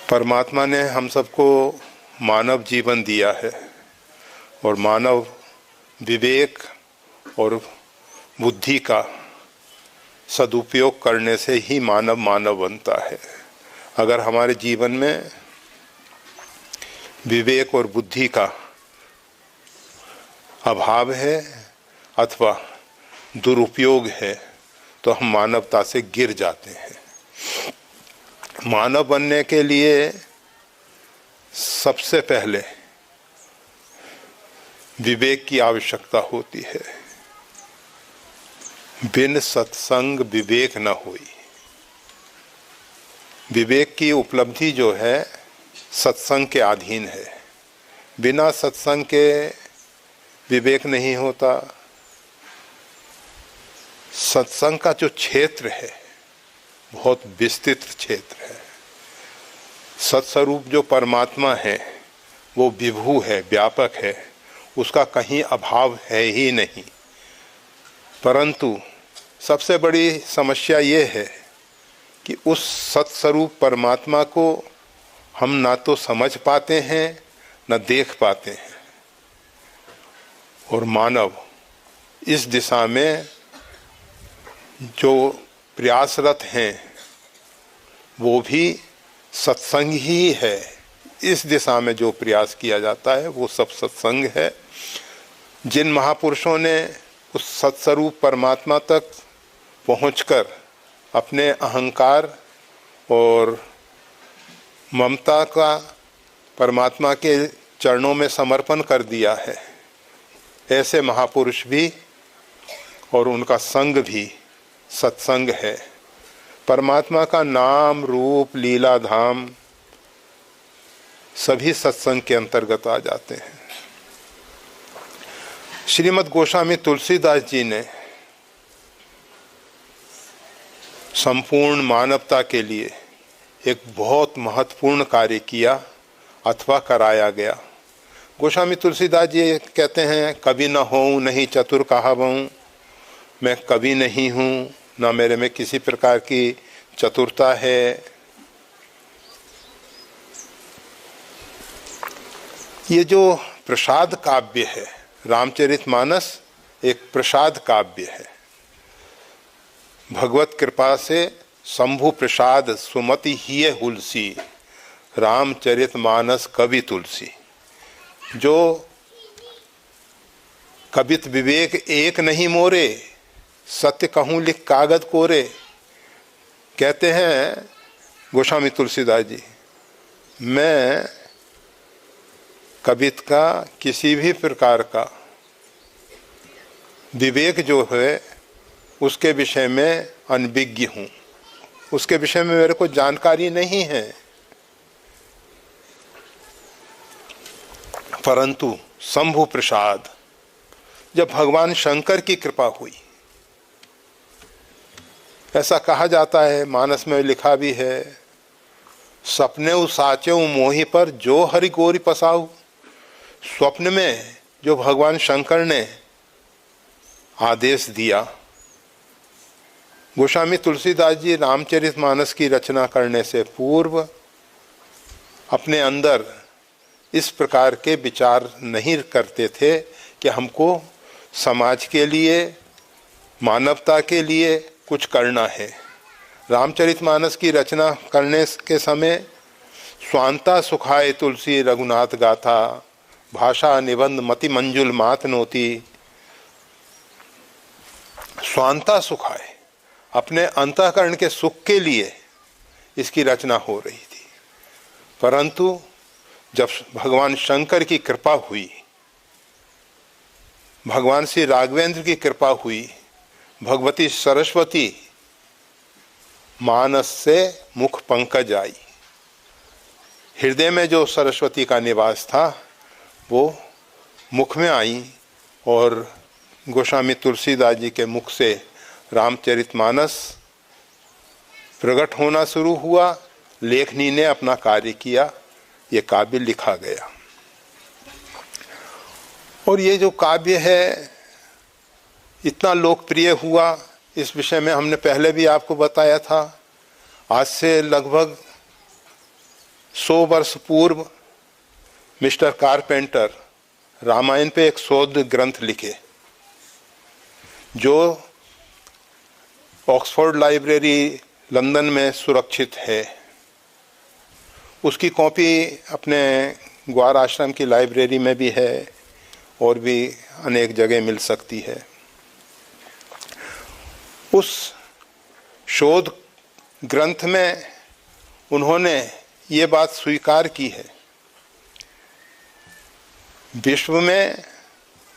परमात्मा ने हम सबको मानव जीवन दिया है और मानव विवेक और बुद्धि का सदुपयोग करने से ही मानव मानव बनता है। अगर हमारे जीवन में विवेक और बुद्धि का अभाव है अथवा दुरुपयोग है तो हम मानवता से गिर जाते हैं। मानव बनने के लिए सबसे पहले विवेक की आवश्यकता होती है। बिन सत्संग विवेक न होई। विवेक की उपलब्धि जो है सत्संग के अधीन है। बिना सत्संग के विवेक नहीं होता। सत्संग का जो क्षेत्र है बहुत विस्तृत क्षेत्र है। सत्स्वरूप जो परमात्मा है वो विभु है, व्यापक है, उसका कहीं अभाव है ही नहीं। परंतु सबसे बड़ी समस्या ये है कि उस सत्स्वरूप परमात्मा को हम ना तो समझ पाते हैं न देख पाते हैं। और मानव इस दिशा में जो प्रयासरत हैं वो भी सत्संग ही है। इस दिशा में जो प्रयास किया जाता है वो सब सत्संग है। जिन महापुरुषों ने उस सत्स्वरूप परमात्मा तक पहुंचकर अपने अहंकार और ममता का परमात्मा के चरणों में समर्पण कर दिया है, ऐसे महापुरुष भी और उनका संग भी सत्संग है। परमात्मा का नाम रूप लीला धाम सभी सत्संग के अंतर्गत आ जाते हैं। श्रीमद् गोस्वामी तुलसीदास जी ने संपूर्ण मानवता के लिए एक बहुत महत्वपूर्ण कार्य किया अथवा कराया गया। गोस्वामी तुलसीदास जी कहते हैं, कवि न होऊं नहीं चतुर कहावऊं। मैं कवि नहीं हूँ, ना मेरे में किसी प्रकार की चतुरता है। ये जो प्रसाद काव्य है, रामचरितमानस एक प्रसाद काव्य है। भगवत कृपा से शंभु प्रसाद सुमति हिय हुलसी, रामचरितमानस कवि तुलसी। जो कवित विवेक एक नहीं मोरे, सत्य कहूँ लिख कागज कोरे। कहते हैं गोस्वामी तुलसीदास जी, मैं कवित का किसी भी प्रकार का विवेक जो है उसके विषय में अनभिज्ञ हूँ, उसके विषय में मेरे को जानकारी नहीं है। परंतु शंभु प्रसाद, जब भगवान शंकर की कृपा हुई, ऐसा कहा जाता है, मानस में लिखा भी है, सपने साचे मोहि पर जो हरि गोरी पसाऊ। स्वप्न में जो भगवान शंकर ने आदेश दिया, गोस्वामी तुलसीदास जी रामचरितमानस की रचना करने से पूर्व अपने अंदर इस प्रकार के विचार नहीं करते थे कि हमको समाज के लिए, मानवता के लिए कुछ करना है। रामचरितमानस की रचना करने के समय स्वांता सुखाए तुलसी रघुनाथ गाथा, भाषा निबंध मति मंजुल मात नोती। स्वांता सुखाए, अपने अंतःकरण के सुख के लिए इसकी रचना हो रही थी। परंतु जब भगवान शंकर की कृपा हुई, भगवान श्री राघवेंद्र की कृपा हुई, भगवती सरस्वती मानस से मुख पंकज आई। हृदय में जो सरस्वती का निवास था वो मुख में आई और गोस्वामी तुलसीदास जी के मुख से रामचरितमानस प्रकट होना शुरू हुआ। लेखनी ने अपना कार्य किया, ये काव्य लिखा गया। और ये जो काव्य है इतना लोकप्रिय हुआ, इस विषय में हमने पहले भी आपको बताया था। आज से लगभग 100 वर्ष पूर्व मिस्टर कारपेंटर रामायण पे एक शोध ग्रंथ लिखे, जो ऑक्सफोर्ड लाइब्रेरी लंदन में सुरक्षित है। उसकी कॉपी अपने ग्वार आश्रम की लाइब्रेरी में भी है और भी अनेक जगह मिल सकती है। उस शोध ग्रंथ में उन्होंने ये बात स्वीकार की है, विश्व में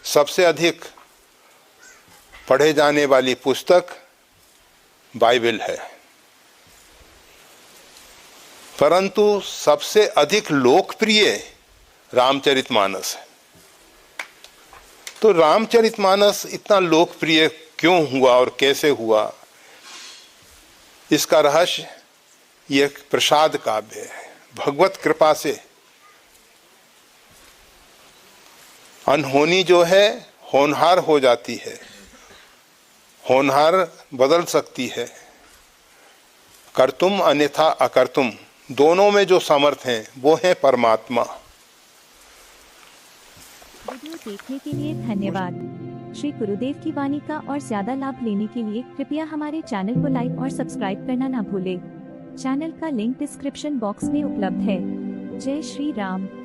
सबसे अधिक पढ़े जाने वाली पुस्तक बाइबल है, परंतु सबसे अधिक लोकप्रिय रामचरितमानस है। तो रामचरितमानस इतना लोकप्रिय क्यों हुआ और कैसे हुआ, इसका रहस्य ये प्रसाद काव्य है। भगवत कृपा से अनहोनी जो है होनहार हो जाती है, होनहार बदल सकती है। कर्तुम अन्यथा अकर्तुम, दोनों में जो समर्थ हैं वो है परमात्मा। वीडियो देखने के लिए धन्यवाद। श्री गुरुदेव की वाणी का और ज्यादा लाभ लेने के लिए कृपया हमारे चैनल को लाइक और सब्सक्राइब करना ना भूलें। चैनल का लिंक डिस्क्रिप्शन बॉक्स में उपलब्ध है। जय श्री राम।